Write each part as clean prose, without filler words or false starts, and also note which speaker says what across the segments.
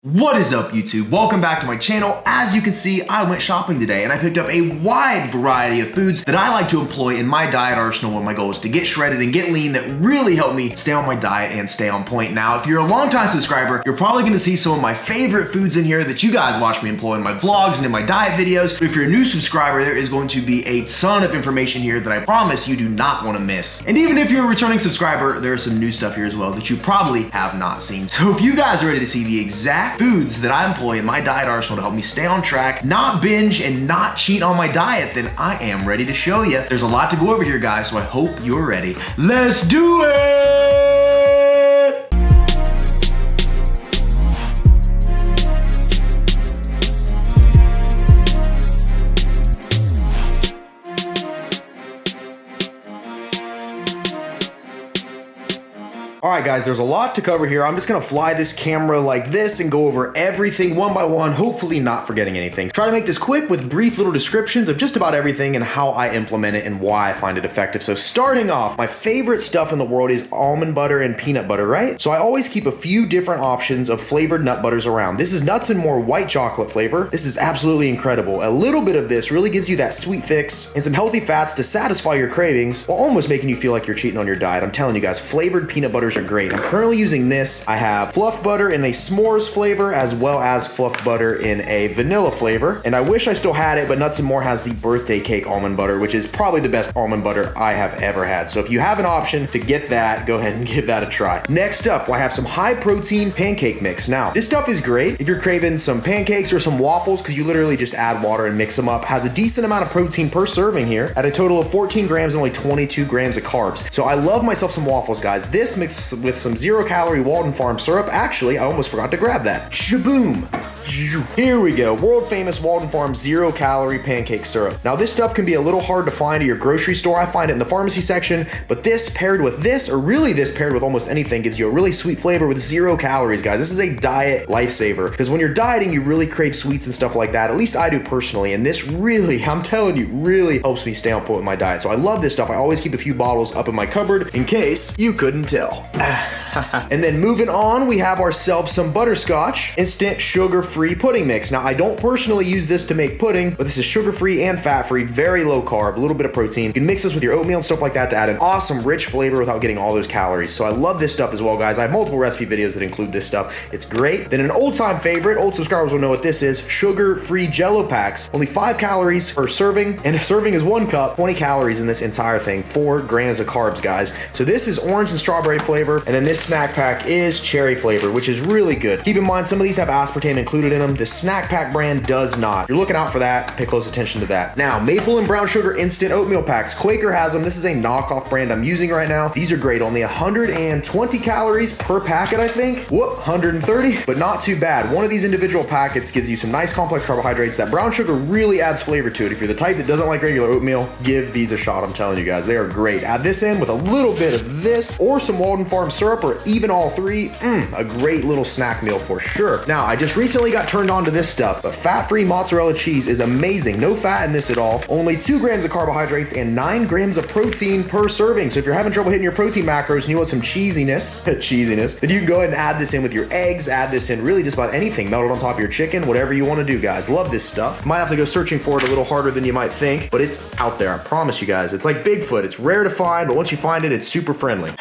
Speaker 1: What is up, YouTube? Welcome back to my channel. As you can see, I went shopping today and I picked up a wide variety of foods that I like to employ in my diet arsenal when my goal is to get shredded and get lean that really help me stay on my diet and stay on point. Now, if you're a longtime subscriber, you're probably gonna see some of my favorite foods in here that you guys watch me employ in my vlogs and in my diet videos. But if you're a new subscriber, there is going to be a ton of information here that I promise you do not wanna miss. And even if you're a returning subscriber, there's some new stuff here as well that you probably have not seen. So if you guys are ready to see the exact foods that I employ in my diet arsenal to help me stay on track, not binge, and not cheat on my diet, then I am ready to show you. There's a lot to go over here, guys, so I hope you're ready. Let's do it! All right, guys, there's a lot to cover here. I'm just gonna fly this camera like this and go over everything one by one, hopefully not forgetting anything. Try to make this quick with brief little descriptions of just about everything and how I implement it and why I find it effective. So starting off, my favorite stuff in the world is almond butter and peanut butter, right? So I always keep a few different options of flavored nut butters around. This is nuts and more white chocolate flavor. This is absolutely incredible. A little bit of this really gives you that sweet fix and some healthy fats to satisfy your cravings while almost making you feel like you're cheating on your diet. I'm telling you guys, flavored peanut butters are great. I'm currently using this. I have fluff butter in a s'mores flavor as well as fluff butter in a vanilla flavor. And I wish I still had it, but Nuts & More has the birthday cake almond butter, which is probably the best almond butter I have ever had. So if you have an option to get that, go ahead and give that a try. Next up, I have some high protein pancake mix. Now, this stuff is great if you're craving some pancakes or some waffles, because you literally just add water and mix them up. Has a decent amount of protein per serving here at a total of 14 grams and only 22 grams of carbs. So I love myself some waffles, guys. This mixed with some 0-calorie Walden Farm syrup. Actually, I almost forgot to grab that. Shaboom! Here we go. World famous Walden Farm 0-calorie pancake syrup. Now, this stuff can be a little hard to find at your grocery store. I find it in the pharmacy section, but this paired with this, or really this paired with almost anything, gives you a really sweet flavor with 0 calories, guys. This is a diet lifesaver, because when you're dieting, you really crave sweets and stuff like that. At least I do personally, and this really, I'm telling you, really helps me stay on point with my diet. So I love this stuff. I always keep a few bottles up in my cupboard in case you couldn't tell. And then moving on, we have ourselves some butterscotch instant sugar-free pudding mix. Now, I don't personally use this to make pudding, but this is sugar-free and fat-free, very low carb, a little bit of protein. You can mix this with your oatmeal and stuff like that to add an awesome rich flavor without getting all those calories. So I love this stuff as well, guys. I have multiple recipe videos that include this stuff. It's great. Then an old-time favorite, old subscribers will know what this is, sugar-free jello packs. Only 5 calories per serving, and a serving is 1 cup, 20 calories in this entire thing, 4 grams of carbs, guys. So this is orange and strawberry flavor, and then this snack pack is cherry flavor, which is really good. Keep in mind, some of these have aspartame included in them. The snack pack brand does not. You're looking out for that. Pay close attention to that. Now, maple and brown sugar instant oatmeal packs. Quaker has them. This is a knockoff brand I'm using right now. These are great. Only 120 calories per packet, I think. Whoop, 130, but not too bad. One of these individual packets gives you some nice complex carbohydrates. That brown sugar really adds flavor to it. If you're the type that doesn't like regular oatmeal, give these a shot. I'm telling you guys, they are great. Add this in with a little bit of this or some Walden Farm syrup, or even all three. A great little snack meal for sure. Now, I just recently got turned on to this stuff, but fat-free mozzarella cheese is amazing. No fat in this at all. Only 2 grams of carbohydrates and 9 grams of protein per serving. So if you're having trouble hitting your protein macros and you want some cheesiness, then you can go ahead and add this in with your eggs, add this in really just about anything, melted on top of your chicken, whatever you want to do, guys. Love this stuff. Might have to go searching for it a little harder than you might think, but it's out there. I promise you guys. It's like Bigfoot. It's rare to find, but once you find it, it's super friendly.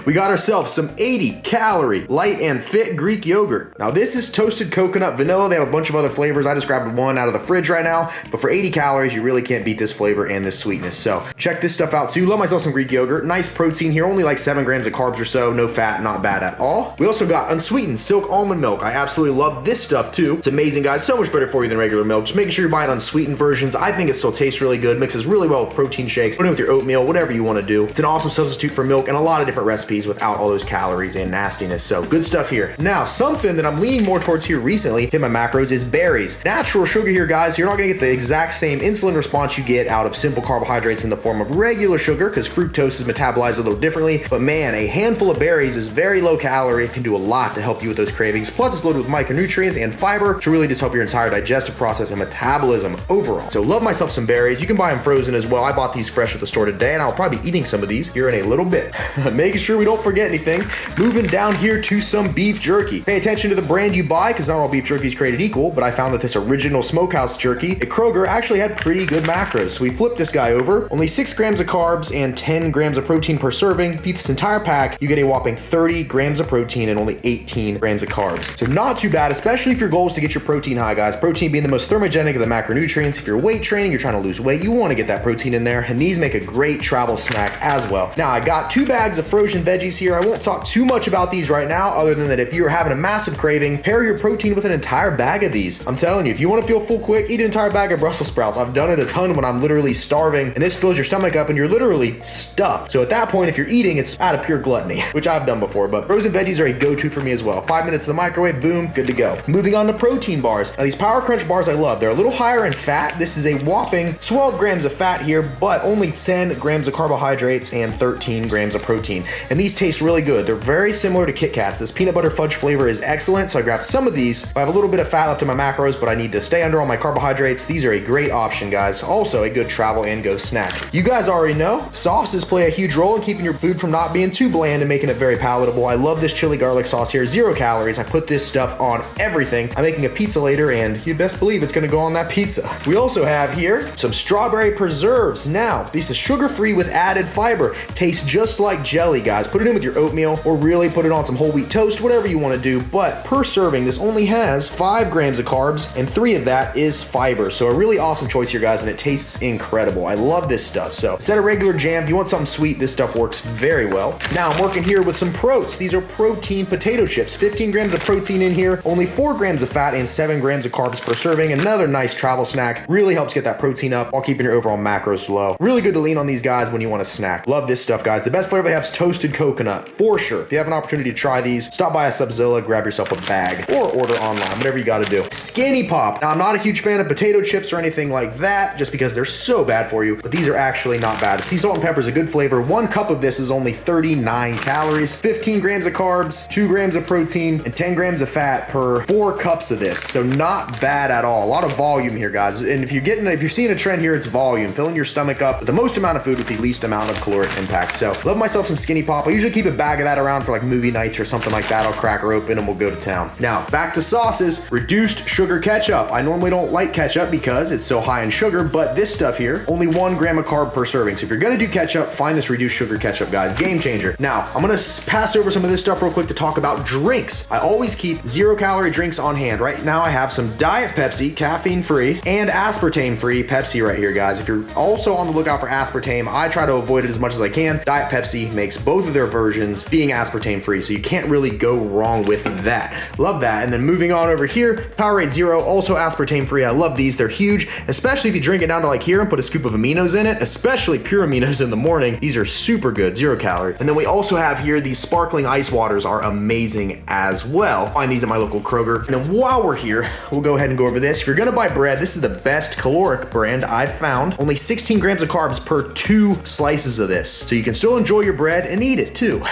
Speaker 1: We got ourselves some 80-calorie light and fit Greek yogurt. Now, this is toasted coconut vanilla. They have a bunch of other flavors. I just grabbed one out of the fridge right now, but for 80 calories, you really can't beat this flavor and this sweetness. So check this stuff out too. Love myself some Greek yogurt. Nice protein here, only like 7 grams of carbs or so. No fat, not bad at all. We also got unsweetened silk almond milk. I absolutely love this stuff too. It's amazing, guys. So much better for you than regular milk. Just making sure you're buying unsweetened versions. I think it still tastes really good. Mixes really well with protein shakes. Put it with your oatmeal, whatever you want to do. It's an awesome substitute for milk and a lot of different recipes without all those calories and nastiness. So good stuff here. Now, something that I'm leaning more towards here recently, hit my macros, is berries. Natural sugar here, guys. So you're not gonna get the exact same insulin response you get out of simple carbohydrates in the form of regular sugar, because fructose is metabolized a little differently. But man, a handful of berries is very low calorie, can do a lot to help you with those cravings. Plus, it's loaded with micronutrients and fiber to really just help your entire digestive process and metabolism overall. So love myself some berries. You can buy them frozen as well. I bought these fresh at the store today, and I'll probably be eating some of these here in a little bit. Making sure we don't forget anything. Moving down here to some beef jerky. Pay attention to the brand you buy, because not all beef jerky is created equal, but I found that this original smokehouse jerky at Kroger actually had pretty good macros. So we flipped this guy over. Only 6 grams of carbs and 10 grams of protein per serving. If you eat this entire pack, you get a whopping 30 grams of protein and only 18 grams of carbs. So not too bad, especially if your goal is to get your protein high, guys. Protein being the most thermogenic of the macronutrients. If you're weight training, you're trying to lose weight, you want to get that protein in there, and these make a great travel snack as well. Now, I got 2 bags of frozen veggies here. I won't talk too much about these right now, other than that if you're having a massive craving, pair your protein with an entire bag of these. I'm telling you, if you want to feel full quick, eat an entire bag of Brussels sprouts. I've done it a ton when I'm literally starving, and this fills your stomach up and you're literally stuffed. So at that point, if you're eating, it's out of pure gluttony, which I've done before, but frozen veggies are a go-to for me as well. 5 minutes in the microwave, boom, good to go. Moving on to protein bars. Now, these Power Crunch bars I love. They're a little higher in fat. This is a whopping 12 grams of fat here, but only 10 grams of carbohydrates and 13 grams of protein. And these taste really good. They're very similar to Kit Kats. This peanut butter fudge flavor is excellent, so I grabbed some of these. I have a little bit of fat left in my macros, but I need to stay under all my carbohydrates. These are a great option, guys. Also a good travel and go snack. You guys already know, sauces play a huge role in keeping your food from not being too bland and making it very palatable. I love this chili garlic sauce here. 0 calories. I put this stuff on everything. I'm making a pizza later, and you best believe it's gonna go on that pizza. We also have here some strawberry preserves. Now, this is sugar-free with added fiber. Tastes just like jelly, guys. Put it in with your oatmeal, or really put it on some whole wheat toast, whatever you want to do. But per serving, this only has 5 grams of carbs, and 3 of that is fiber. So a really awesome choice here, guys, and it tastes incredible. I love this stuff. So instead of regular jam, if you want something sweet, this stuff works very well. Now I'm working here with some protes. These are protein potato chips. 15 grams of protein in here, only 4 grams of fat and 7 grams of carbs per serving. Another nice travel snack. Really helps get that protein up while keeping your overall macros low. Really good to lean on these guys when you want to snack. Love this stuff, guys. The best flavor they have is toasted coconut, for sure. If you have an opportunity to try these, stop by a Subzilla, grab yourself a bag, or order online, whatever you got to do. Skinny Pop. Now, I'm not a huge fan of potato chips or anything like that, just because they're so bad for you, but these are actually not bad. Sea salt and pepper is a good flavor. 1 cup of this is only 39 calories, 15 grams of carbs, 2 grams of protein, and 10 grams of fat per 4 cups of this. So not bad at all. A lot of volume here, guys. And if you're seeing a trend here, it's volume. Filling your stomach up with the most amount of food with the least amount of caloric impact. So love myself some Skinny Pop. I usually keep a bag of that around for like movie nights or something like that. I'll crack her open and we'll go to town. Now, back to sauces. Reduced sugar ketchup. I normally don't like ketchup because it's so high in sugar, but this stuff here, only 1 gram of carb per serving. So if you're gonna do ketchup, find this reduced sugar ketchup, guys. Game changer. Now, I'm gonna pass over some of this stuff real quick to talk about drinks. I always keep 0 calorie drinks on hand. Right now, I have some Diet Pepsi, caffeine free, and aspartame free Pepsi right here, guys. If you're also on the lookout for aspartame, I try to avoid it as much as I can. Diet Pepsi makes both of their versions being aspartame free, so you can't really go wrong with that. Love that. And then moving on over here, Powerade Zero, also aspartame free. I love these. They're huge, especially if you drink it down to like here and put a scoop of aminos in it, especially pure aminos in the morning. These are super good, 0 calorie. And then we also have here these sparkling ice waters are amazing as well. Find these at my local Kroger. And then while we're here, we'll go ahead and go over this. If you're gonna buy bread, this is the best caloric brand I've found. Only 16 grams of carbs per 2 slices of this. So you can still enjoy your bread and eat it too.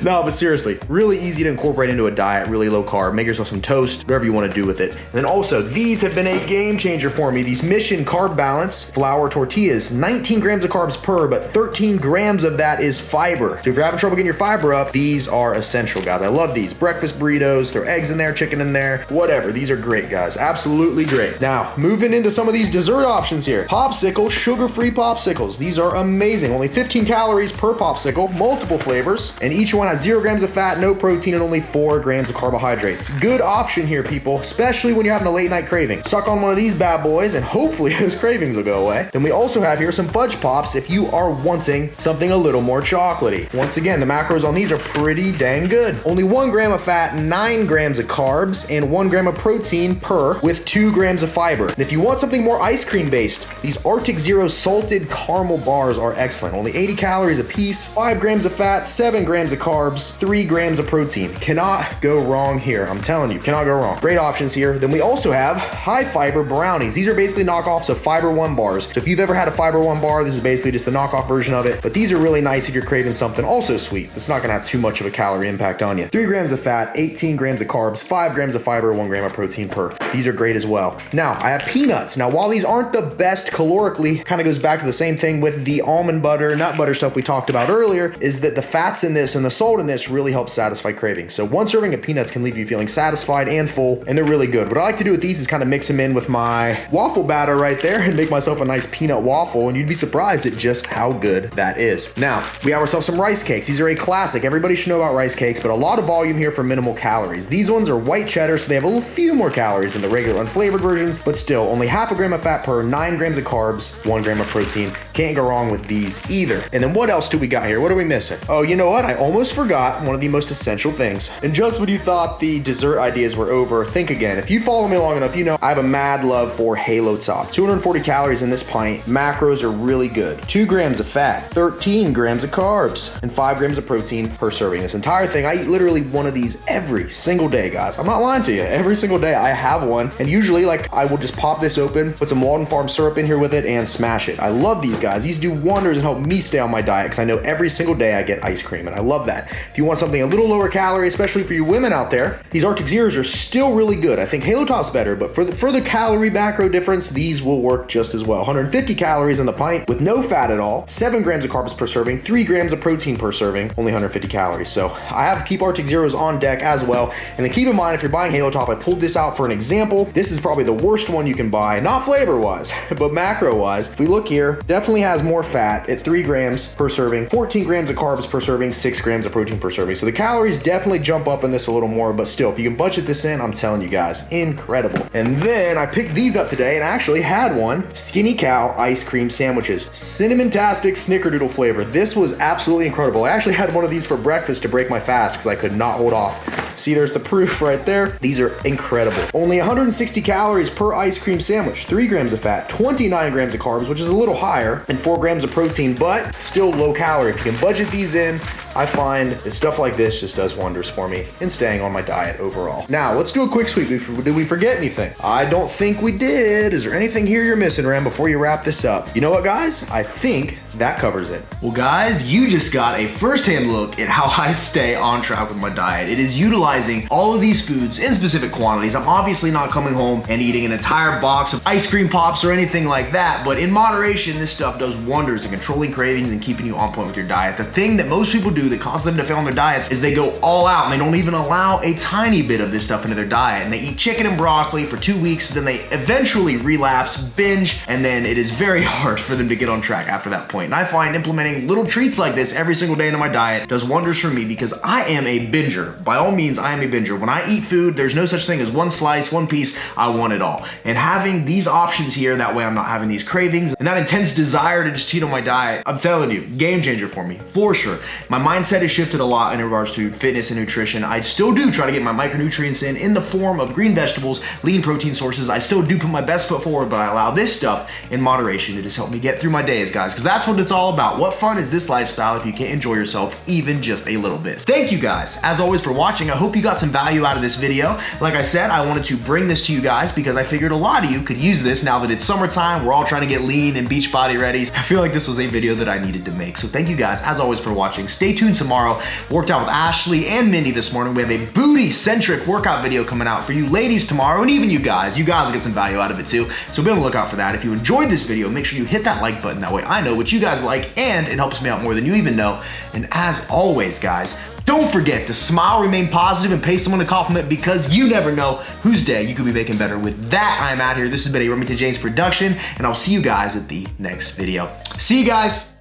Speaker 1: No, but seriously, really easy to incorporate into a diet, really low carb. Make yourself some toast, whatever you want to do with it. And then also, these have been a game changer for me. These Mission Carb Balance flour tortillas, 19 grams of carbs per, but 13 grams of that is fiber. So if you're having trouble getting your fiber up, these are essential, guys. I love these. Breakfast burritos, throw eggs in there, chicken in there, whatever. These are great, guys. Absolutely great. Now, moving into some of these dessert options here. Popsicles, sugar-free popsicles. These are amazing. Only 15 calories per popsicle, multiple flavors, and each one has 0 grams of fat, no protein, and only 4 grams of carbohydrates. Good option here, people, especially when you're having a late night craving. Suck on one of these bad boys, and hopefully those cravings will go away. Then we also have here some fudge pops if you are wanting something a little more chocolatey. Once again, the macros on these are pretty dang good. Only 1 gram of fat, 9 grams of carbs, and 1 gram of protein per, with 2 grams of fiber. And if you want something more ice cream based, these Arctic Zero salted caramel bars are excellent. Only 80 calories a piece, 5 grams of fat, 7 grams of carbs, 3 grams of protein. Cannot go wrong here. I'm telling you, cannot go wrong. Great options here. Then we also have high fiber brownies. These are basically knockoffs of Fiber One bars. So if you've ever had a Fiber One bar, this is basically just the knockoff version of it. But these are really nice if you're craving something also sweet. It's not gonna have too much of a calorie impact on you. 3 grams of fat, 18 grams of carbs, 5 grams of fiber, 1 gram of protein per. These are great as well. Now, I have peanuts. Now, while these aren't the best calorically, kind of goes back to the same thing with the almond butter, nut butter stuff we talked about earlier, is that the fats in this and the salt in this really helps satisfy cravings. So one serving of peanuts can leave you feeling satisfied and full, and they're really good. What I like to do with these is kind of mix them in with my waffle batter right there and make myself a nice peanut waffle, and you'd be surprised at just how good that is. Now, we have ourselves some rice cakes. These are a classic. Everybody should know about rice cakes, but a lot of volume here for minimal calories. These ones are white cheddar, so they have a few more calories than the regular unflavored versions, but still only half a gram of fat per 9 grams of carbs, 1 gram of protein. Can't go wrong with these either. And then what else do we got here? What are we missing? Oh, you know what? I almost forgot one of the most essential things. And just when you thought the dessert ideas were over, think again. If you follow me long enough, you know I have a mad love for Halo Top. 240 calories in this pint. Macros are really good. 2 grams of fat, 13 grams of carbs, and 5 grams of protein per serving. This entire thing, I eat literally one of these every single day, guys. I'm not lying to you. Every single day I have one, and usually like I will just pop this open, put some Walden Farm syrup in here with it, and smash it. I love these guys. These do wonders and help me stay on my diet because I know every single day I get ice cream, and I love that. If you want something a little lower calorie, especially for you women out there, these Arctic Zeros are still really good. I think Halo Top's better, but for the calorie macro difference, these will work just as well. 150 calories in the pint with no fat at all, 7 grams of carbs per serving, 3 grams of protein per serving, only 150 calories. So I have Keep Arctic Zeros on deck as well. And then keep in mind, if you're buying Halo Top, I pulled this out for an example. This is probably the worst one you can buy, not flavor wise, but macro wise. If we look here, definitely has more fat at 3 grams per serving, 14 grams of carbs per serving, 6 grams of protein per serving. So the calories definitely jump up in this a little more, but still, if you can budget this in, I'm telling you guys, incredible. And then I picked these up today and actually had one, Guinea Cow ice cream sandwiches. Cinnamon-tastic snickerdoodle flavor. This was absolutely incredible. I actually had one of these for breakfast to break my fast because I could not hold off. See, there's the proof right there. These are incredible. Only 160 calories per ice cream sandwich, 3 grams of fat, 29 grams of carbs, which is a little higher, and 4 grams of protein, but still low calorie. If you can budget these in, I find that stuff like this just does wonders for me in staying on my diet overall. Now, let's do a quick sweep. Did we forget anything? I don't think we did. Is there anything here you're missing, Ram, before you wrap this up? You know what, guys? I think that covers it. Well, guys, you just got a firsthand look at how I stay on track with my diet. It is utilizing all of these foods in specific quantities. I'm obviously not coming home and eating an entire box of ice cream pops or anything like that, but in moderation, this stuff does wonders in controlling cravings and keeping you on point with your diet. The thing that most people do that causes them to fail on their diets is they go all out and they don't even allow a tiny bit of this stuff into their diet, and they eat chicken and broccoli for 2 weeks, then they eventually relapse, binge, and then it is very hard for them to get on track after that point. And I find implementing little treats like this every single day into my diet does wonders for me because I am a binger. By all means, I am a binger. When I eat food, there's no such thing as one slice, one piece. I want it all. And having these options here, that way I'm not having these cravings and that intense desire to just cheat on my diet, I'm telling you, game changer for me, for sure. My mindset has shifted a lot in regards to fitness and nutrition. I still do try to get my micronutrients in the form of green vegetables, lean protein sources. I still do put my best foot forward, but I allow this stuff in moderation to just help me get through my days, guys, because that's what it's all about. What fun is this lifestyle if you can't enjoy yourself even just a little bit? Thank you guys, as always, for watching. I hope you got some value out of this video. Like I said, I wanted to bring this to you guys because I figured a lot of you could use this now that it's summertime. We're all trying to get lean and beach body ready. I feel like this was a video that I needed to make. So thank you guys, as always, for watching. Stay tuned tomorrow. Worked out with Ashley and Mindy this morning. We have a booty-centric workout video coming out for you ladies tomorrow, and even you guys. You guys will get some value out of it too. So be on the lookout for that. If you enjoyed this video, make sure you hit that like button. That way I know what you guys like, and it helps me out more than you even know. And as always, guys, don't forget to smile, remain positive, and pay someone a compliment because you never know whose day you could be making better. With that, I'm out here. This has been a Remington James production, and I'll see you guys at the next video. See you guys.